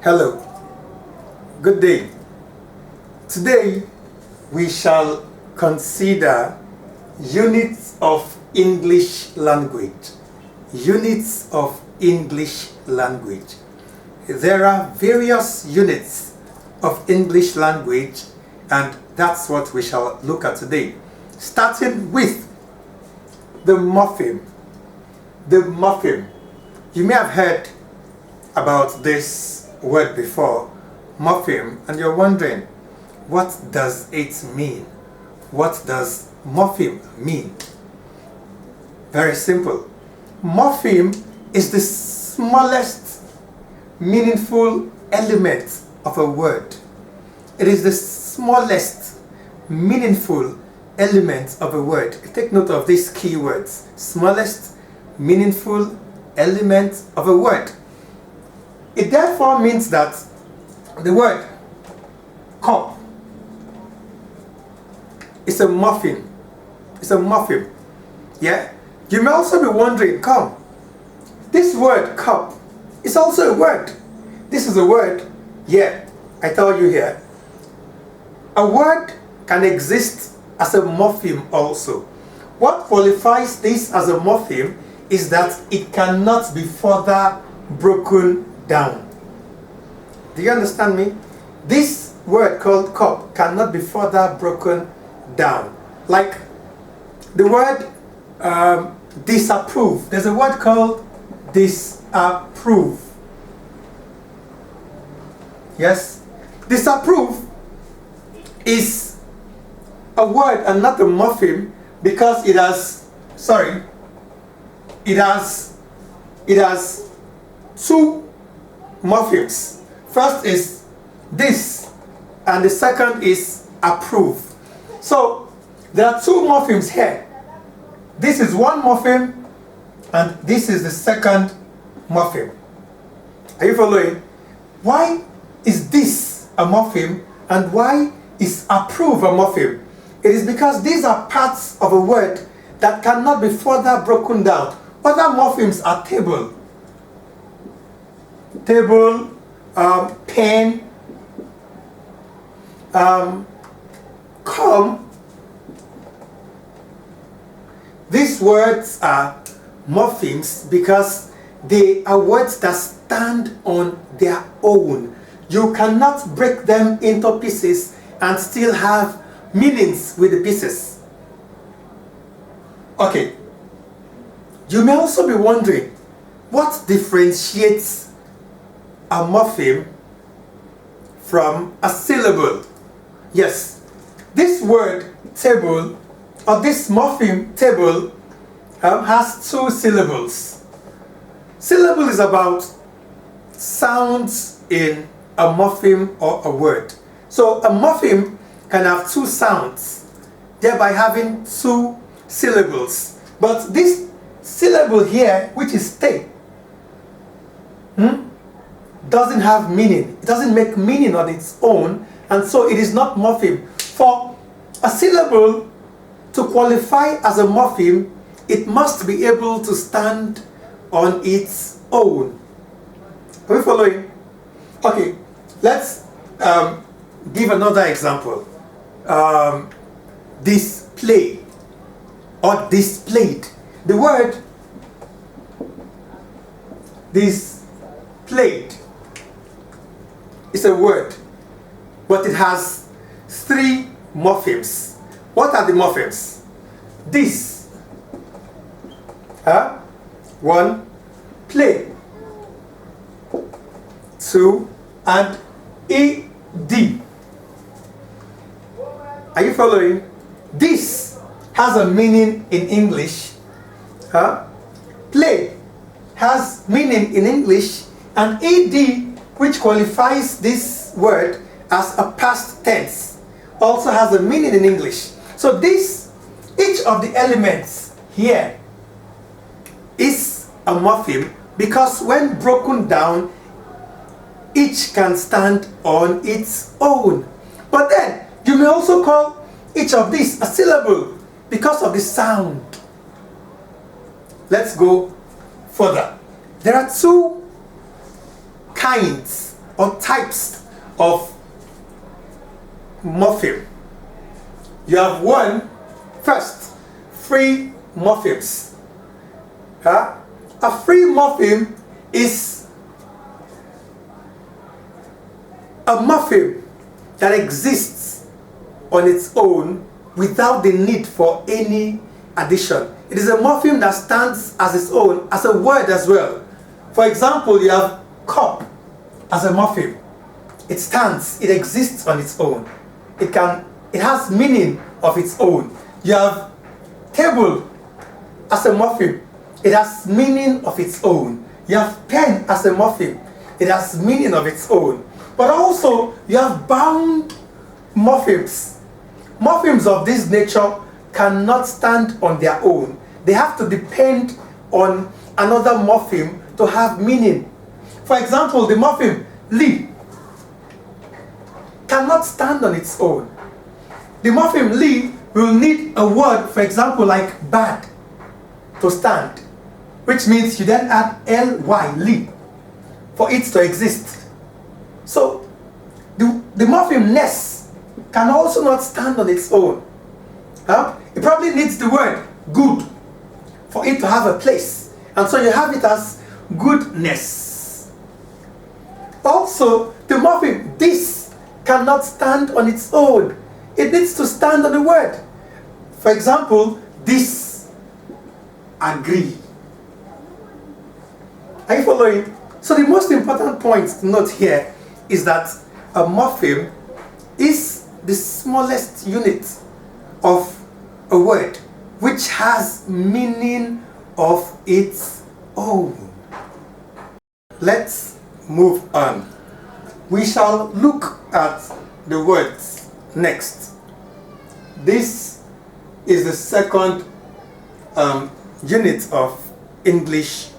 Hello, good day. Today we shall consider units of English language. Units of English language. There are various units of English language, and that's what we shall look at today. Starting with the muffin. The muffin. You may have heard about this word before, muffin, and you're wondering, what does it mean? What does muffin mean? Very simple. Muffin is the smallest meaningful element of a word. It is the smallest meaningful element of a word. Take note of these keywords. Smallest meaningful element of a word. It therefore means that the word cup is a muffin. It's a muffin. Yeah? You may also be wondering, this word cup is also a word. This is a word. Yeah, I tell you here. A word can exist as a morpheme also. What qualifies this as a morpheme is that it cannot be further broken down. Do you understand me? This word called cup cannot be further broken down. Like the word disapprove. There's a word called disapprove. Yes? Disapprove is a word and not a morpheme because it has two morphemes. First is this, and the second is approve. So there are two morphemes here. This is one morpheme, and this is the second morpheme. Are you following? Why is this a morpheme, and why is approve a morpheme? It is because these are parts of a word that cannot be further broken down. Other morphemes are table, pen, come. These words are morphemes because they are words that stand on their own. You cannot break them into pieces and still have meanings with the pieces. Okay. You may also be wondering, what differentiates a morpheme from a syllable? Yes, this word table, or this morpheme table, has two syllables. Syllable is about sounds in a morpheme or a word. So a morpheme can have two sounds, thereby having two syllables. But this syllable here, which is te, doesn't have meaning. It doesn't make meaning on its own, and so it is not morpheme. For a syllable to qualify as a morpheme, it must be able to stand on its own. Are we following? Okay, let's give another example. Display or displayed. The word displayed is a word, but it has three morphemes. What are the morphemes? This, one, play, two, and ed. Are you following? This has a meaning in English. Play has meaning in English, and ed, which qualifies this word as a past tense, also has a meaning in English. So each of the elements here is a morpheme because when broken down, each can stand on its own. But then, you may also call each of these a syllable because of the sound. Let's go further. There are two kinds or types of morpheme. You have first, free morphemes. A free morpheme is a morpheme that exists on its own without the need for any addition. It is a morpheme that stands as its own, as a word as well. For example, you have cup as a morpheme. It stands, it exists on its own. It has meaning of its own. You have table as a morpheme. It has meaning of its own. You have pen as a morpheme. It has meaning of its own. But also, you have bound morphemes. Morphemes of this nature cannot stand on their own. They have to depend on another morpheme to have meaning. For example, the morpheme li cannot stand on its own. The morpheme li will need a word, for example, like bad, to stand, which means you then add ly, li, for it to exist. So, the morpheme ness can also not stand on its own. It probably needs the word good for it to have a place. And so you have it as goodness. Also, the morpheme this cannot stand on its own. It needs to stand on the word. For example, disagree. Are you following? So the most important point to note here is that a morpheme is the smallest unit of a word which has meaning of its own. Let's move on. We shall look at the words next. This is the second unit of English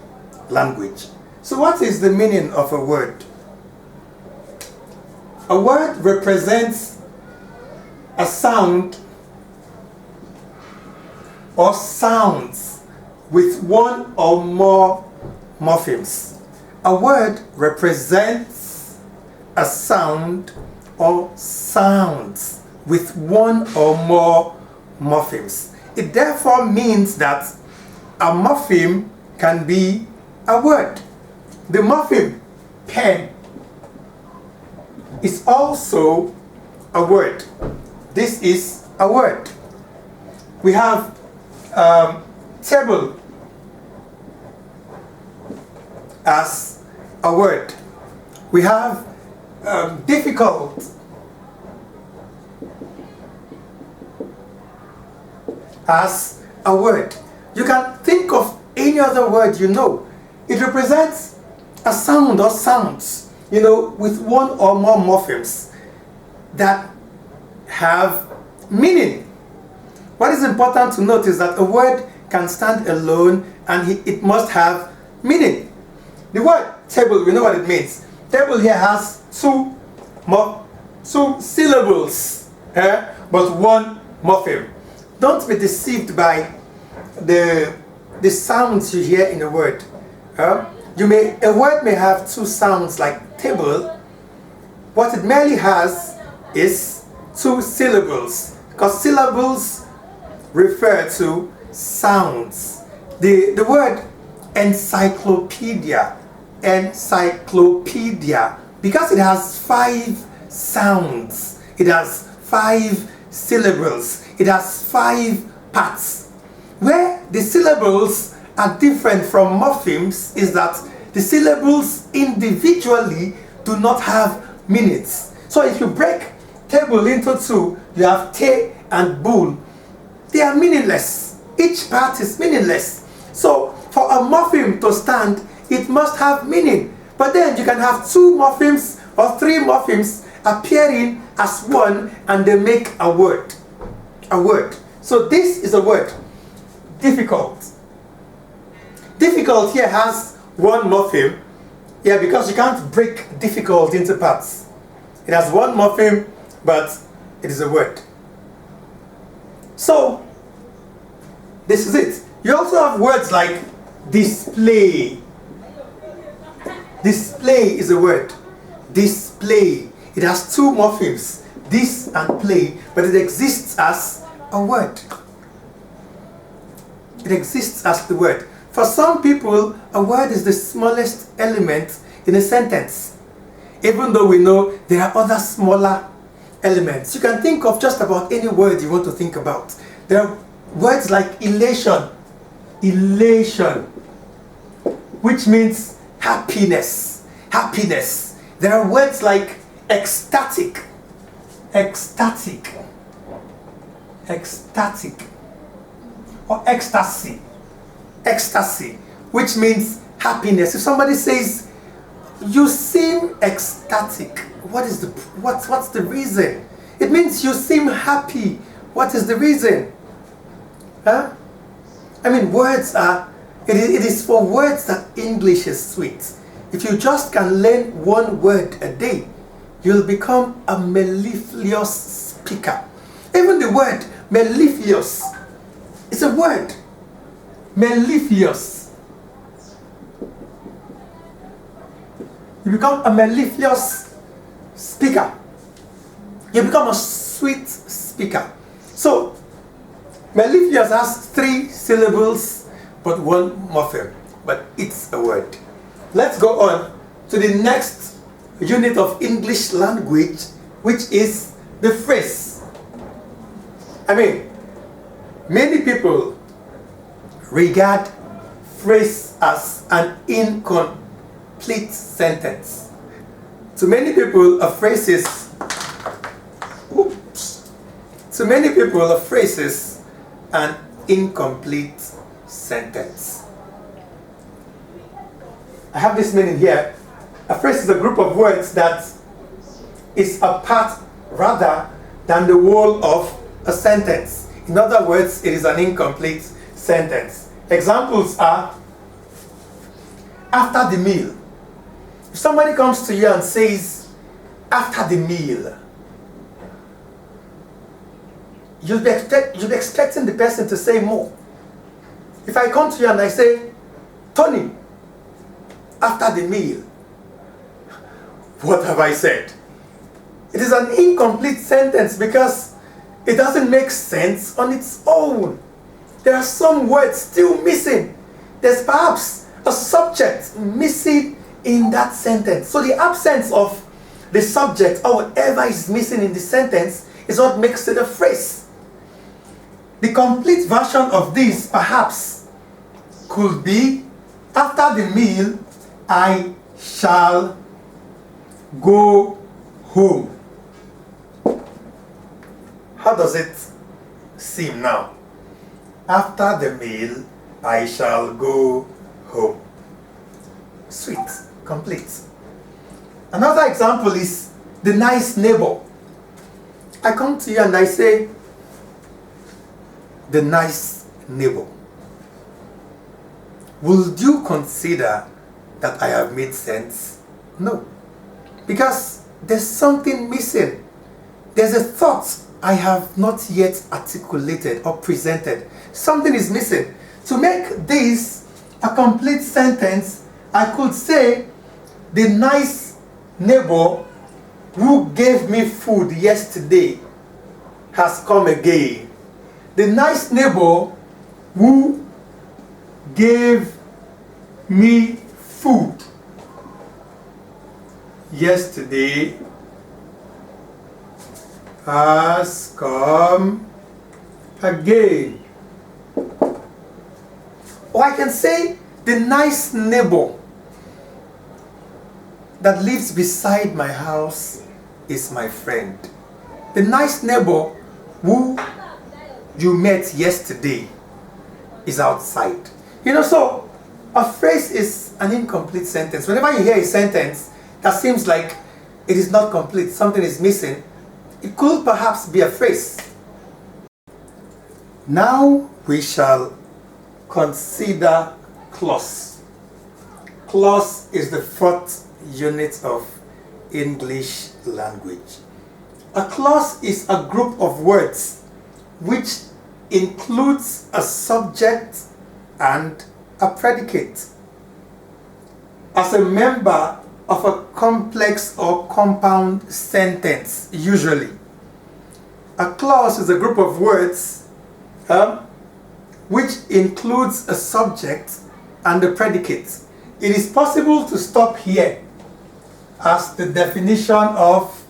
language. So what is the meaning of a word? A word represents a sound or sounds with one or more morphemes. A word represents a sound or sounds with one or more morphemes. It therefore means that a morpheme can be a word. The morpheme pen is also a word. This is a word. We have table as a word. We have difficult as a word. You can think of any other word you know. It represents a sound or sounds, with one or more morphemes that have meaning. What is important to note is that a word can stand alone and it must have meaning. The word table, we know what it means. Table here has two syllables, but one morpheme. Don't be deceived by the sounds you hear in a word. A word may have two sounds like table. What it merely has is two syllables, because syllables refer to sounds. The word encyclopedia, because it has 5 sounds, it has 5 syllables, it has 5 parts. Where the syllables are different from morphemes is that the syllables individually do not have meanings. So if you break table into 2, you have te and bull. They are meaningless. Each part is meaningless. So for a morpheme to stand, it must have meaning. But then you can have 2 morphemes or 3 morphemes appearing as one and they make a word. A word. So this is a word. Difficult. Difficult here has 1 morpheme. Yeah, because you can't break difficult into parts. It has 1 morpheme, but it is a word. So, this is it. You also have words like display. Display is a word. display. It has two morphemes, dis and play, but it exists as a word. It exists as the word. For some people, a word is the smallest element in a sentence, even though we know there are other smaller elements. You can think of just about any word you want to think about. There are words like elation, elation, which means happiness, happiness. There are words like ecstatic, ecstatic, ecstatic, or ecstasy, ecstasy, which means happiness. If somebody says, you seem ecstatic, what's the reason? It means you seem happy. What is the reason? Huh? I mean, words are, it is for words that English is sweet. If you just can learn one word a day, you'll become a mellifluous speaker. Even the word mellifluous is a word. Mellifluous. You become a mellifluous speaker. You become a sweet speaker. So, mellifluous has 3 syllables but 1 morpheme, but it's a word. Let's go on to the next unit of English language, which is the phrase. I mean, many people regard phrase as an incomplete sentence. To many people, a phrase is To many people, a phrase is an incomplete sentence. I have this meaning here. A phrase is a group of words that is a part rather than the whole of a sentence. In other words, it is an incomplete sentence. Examples are after the meal. If somebody comes to you and says, after the meal, you'll be expecting the person to say more. If I come to you and I say, Tony, after the meal, what have I said? It is an incomplete sentence because it doesn't make sense on its own. There are some words still missing. There's perhaps a subject missing in that sentence. So the absence of the subject or whatever is missing in the sentence is what makes it a phrase. The complete version of this perhaps could be, after the meal, I shall go home. How does it seem now? After the meal, I shall go home. Sweet, complete. Another example is the nice neighbor. I come to you and I say, the nice neighbor. Would you consider that I have made sense? No. Because there's something missing. There's a thought I have not yet articulated or presented. Something is missing. To make this a complete sentence, I could say, the nice neighbor who gave me food yesterday has come again. The nice neighbor who gave me food yesterday has come again. Or I can say, the nice neighbor that lives beside my house is my friend. The nice neighbor who you met yesterday is outside. You know, so a phrase is an incomplete sentence. Whenever you hear a sentence that seems like it is not complete, something is missing, it could perhaps be a phrase. Now we shall consider clause. Clause is the 4th unit of English language. A clause is a group of words which includes a subject and a predicate. As a member of a complex or compound sentence, usually. A clause is a group of words which includes a subject and a predicate. It is possible to stop here as the definition of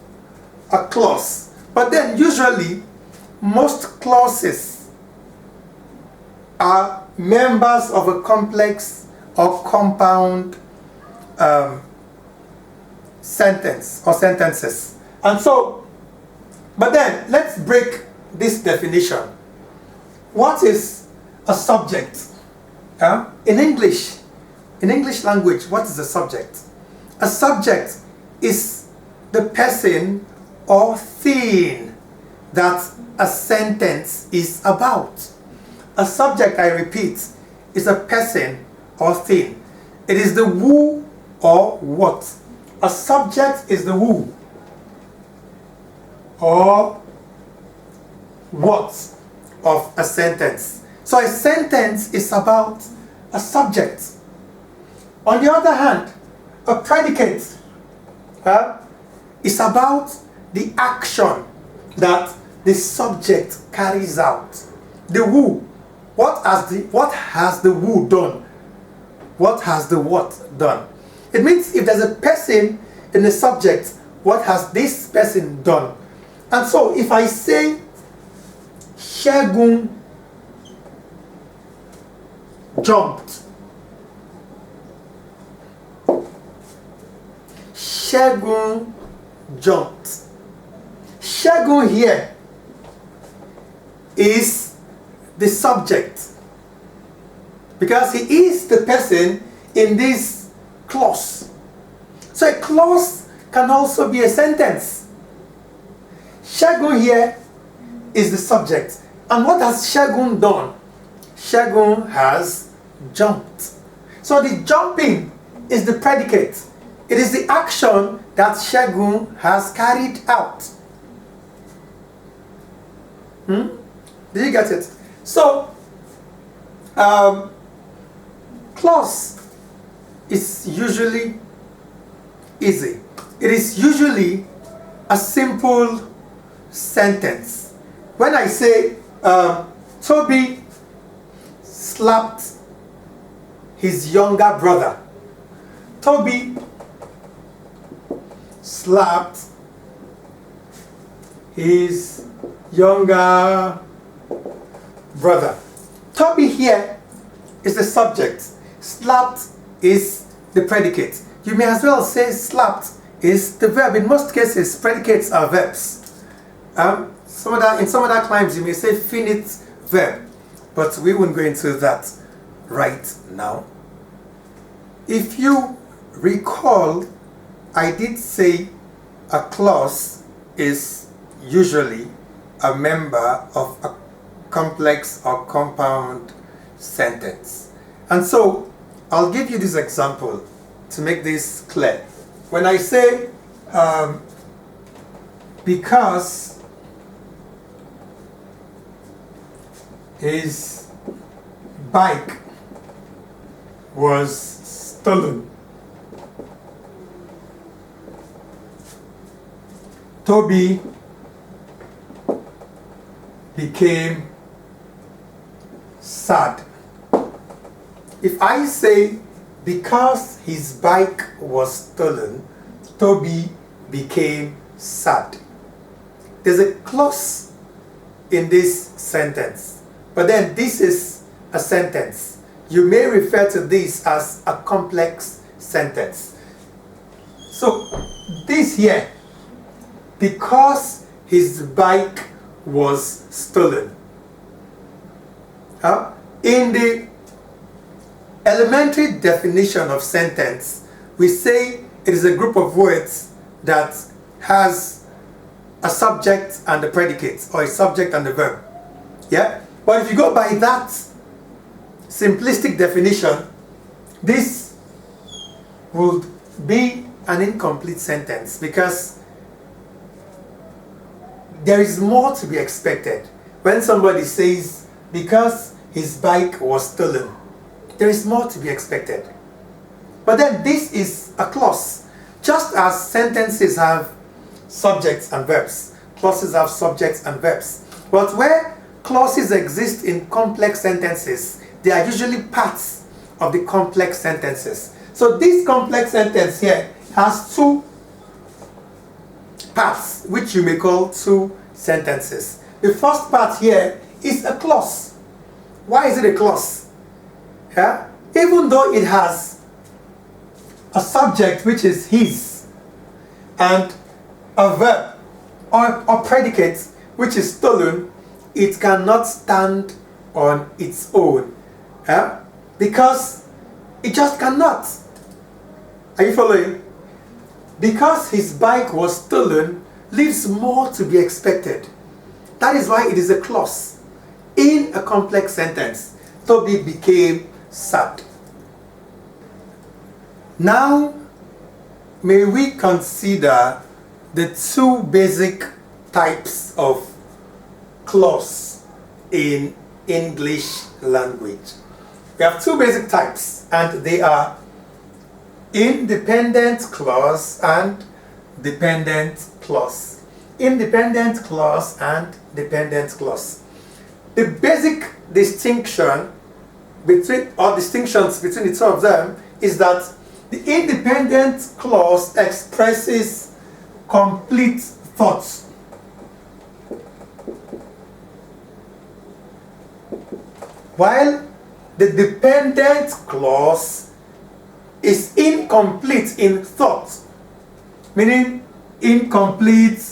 a clause. But then usually, most clauses are members of a complex or compound sentence or sentences. And so, but then let's break this definition. What is a subject? In English language, what is a subject? A subject is the person or thing that a sentence is about. A subject, I repeat, is a person or thing. It is the who or what. A subject is the who or what of a sentence. So a sentence is about a subject. On the other hand, a predicate is about the action that the subject carries out. The who. What has the who done? What has the what done? It means if there's a person in the subject, what has this person done? And so if I say Ṣẹ́gun jumped, Ṣẹ́gun jumped. Ṣẹ́gun here is the subject because he is the person in this clause. So a clause can also be a sentence. Ṣẹ́gun here is the subject. And what has Ṣẹ́gun done? Ṣẹ́gun has jumped. So the jumping is the predicate. It is the action that Ṣẹ́gun has carried out. Did you get it? So, clause is usually easy. It is usually a simple sentence. When I say Toby slapped his younger brother, Toby slapped his younger brother. Toby here is the subject. Slapped is the predicate. You may as well say slapped is the verb. In most cases, predicates are verbs. In some other climes, you may say finite verb, but we won't go into that right now. If you recall, I did say a clause is usually a member of a complex or compound sentence. And so I'll give you this example to make this clear. When I say because his bike was stolen, Toby became sad. If I say because his bike was stolen, Toby became sad. There's a clause in this sentence, but then this is a sentence. You may refer to this as a complex sentence. So this here, because his bike was stolen. In the elementary definition of sentence, we say it is a group of words that has a subject and a predicate, or a subject and a verb. Yeah? But if you go by that simplistic definition, this would be an incomplete sentence because there is more to be expected. When somebody says, because his bike was stolen, there is more to be expected. But then this is a clause. Just as sentences have subjects and verbs, clauses have subjects and verbs. But where clauses exist in complex sentences, they are usually parts of the complex sentences. So this complex sentence here has two parts, which you may call two sentences. The first part here is a clause. Why is it a clause? Yeah? Even though it has a subject, which is his, and a verb or predicate, which is stolen, it cannot stand on its own. Yeah? Because it just cannot. Are you following? Because his bike was stolen leaves more to be expected. That is why it is a clause in a complex sentence. Toby became sad. Now, may we consider the two basic types of clause in English language. We have two basic types, and they are independent clause and dependent clause. Independent clause and dependent clause. The basic distinction distinctions between the two of them is that the independent clause expresses complete thoughts, while the dependent clause is incomplete in thought, meaning incomplete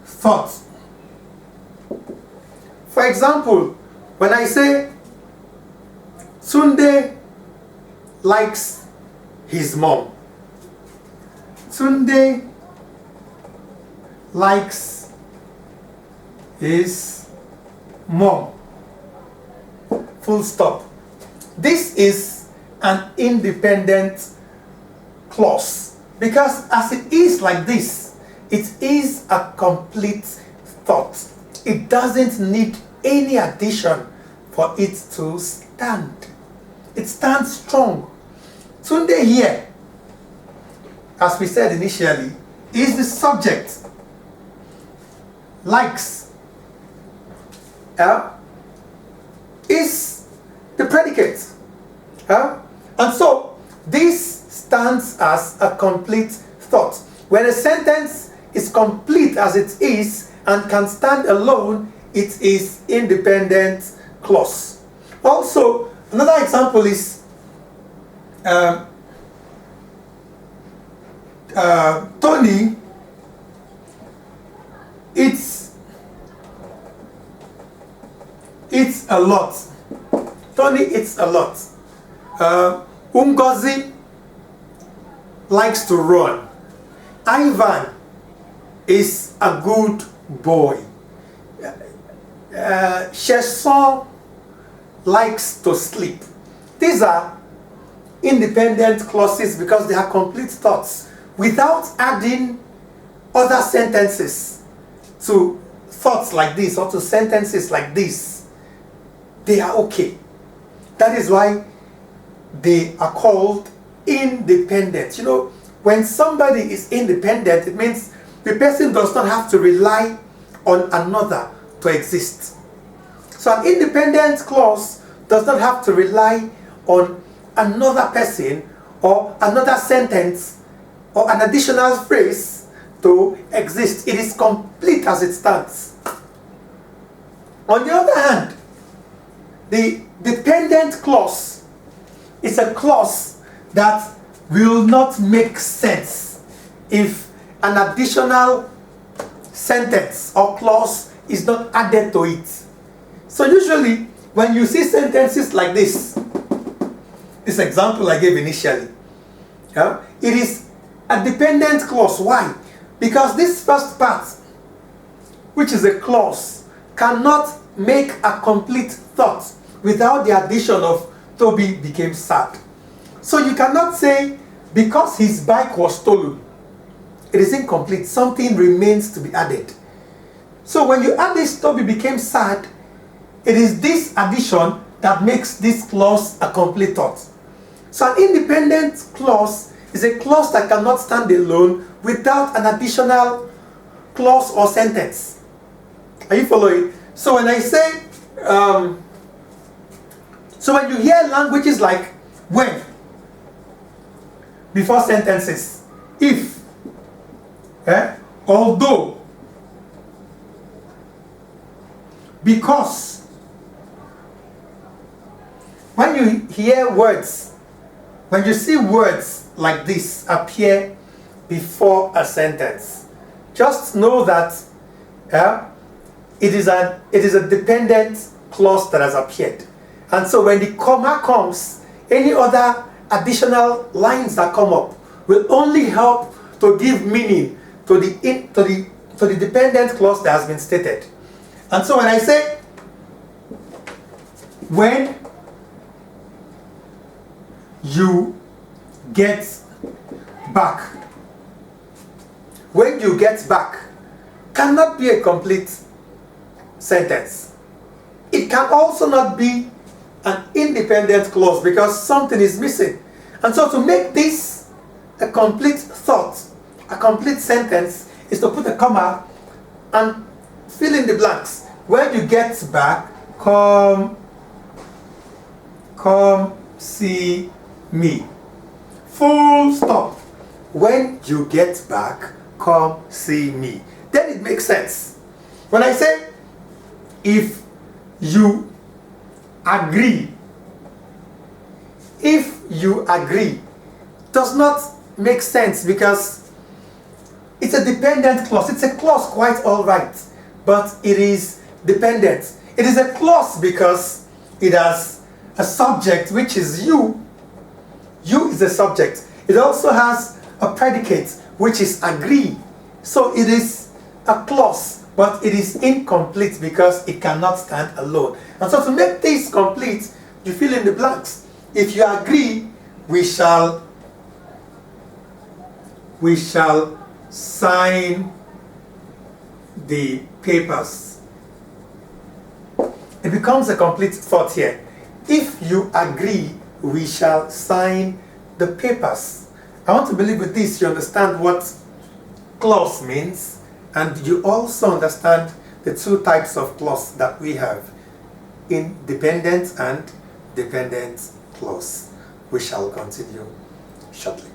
thought. For example, when I say Tunde likes his mom, Tunde likes his mom, full stop. This is an independent clause because as it is like this, it is a complete thought. It doesn't need any addition for it to stand. It stands strong. Tunde here, as we said initially, is the subject. Likes is the predicate. And so this stands as a complete thought. When a sentence is complete as it is and can stand alone, it is independent clause. Also, another example is Tony eats a lot. Tony eats a lot. Ngozi likes to run. Ivan is a good boy. Sheson likes to sleep. These are independent clauses because they are complete thoughts without adding other sentences to thoughts like this or to sentences like this. They are okay. That is why they are called independent. You know, when somebody is independent, it means the person does not have to rely on another to exist. So an independent clause does not have to rely on another person or another sentence or an additional phrase to exist. It is complete as it stands. On the other hand, the dependent clause is a clause that will not make sense if an additional sentence or clause is not added to it. So usually when you see sentences like this example I gave initially, it is a dependent clause. Why? Because this first part, which is a clause, cannot make a complete thought without the addition of Toby became sad. So you cannot say because his bike was stolen, it is incomplete. Something remains to be added. So when you add this Toby became sad, it is this addition that makes this clause a complete thought. So an independent clause is a clause that cannot stand alone without an additional clause or sentence. Are you following? So when I say, so when you hear languages like when before sentences, if, although, because, when you hear words, when you see words like this appear before a sentence, just know that it is a dependent clause that has appeared. And so when the comma comes, any other additional lines that come up will only help to give meaning to the dependent clause that has been stated. And so when I say when you get back, when you get back cannot be a complete sentence. It can also not be an independent clause because something is missing. And so to make this a complete thought, a complete sentence, is to put a comma and fill in the blanks. When you get back, come see me. Full stop. When you get back, come see me. Then it makes sense. When I say, if you agree, if you agree does not make sense because it's a dependent clause. It's a clause quite all right, but it is dependent. It is a clause because it has a subject which is you. You is the subject. It also has a predicate which is agree. So it is a clause, but it is incomplete because it cannot stand alone. And so to make this complete, you fill in the blanks. If you agree, we shall sign the papers. It becomes a complete thought here. If you agree, we shall sign the papers. I want to believe with this you understand what clause means, and you also understand the two types of clause that we have, independent and dependent clause. We shall continue shortly.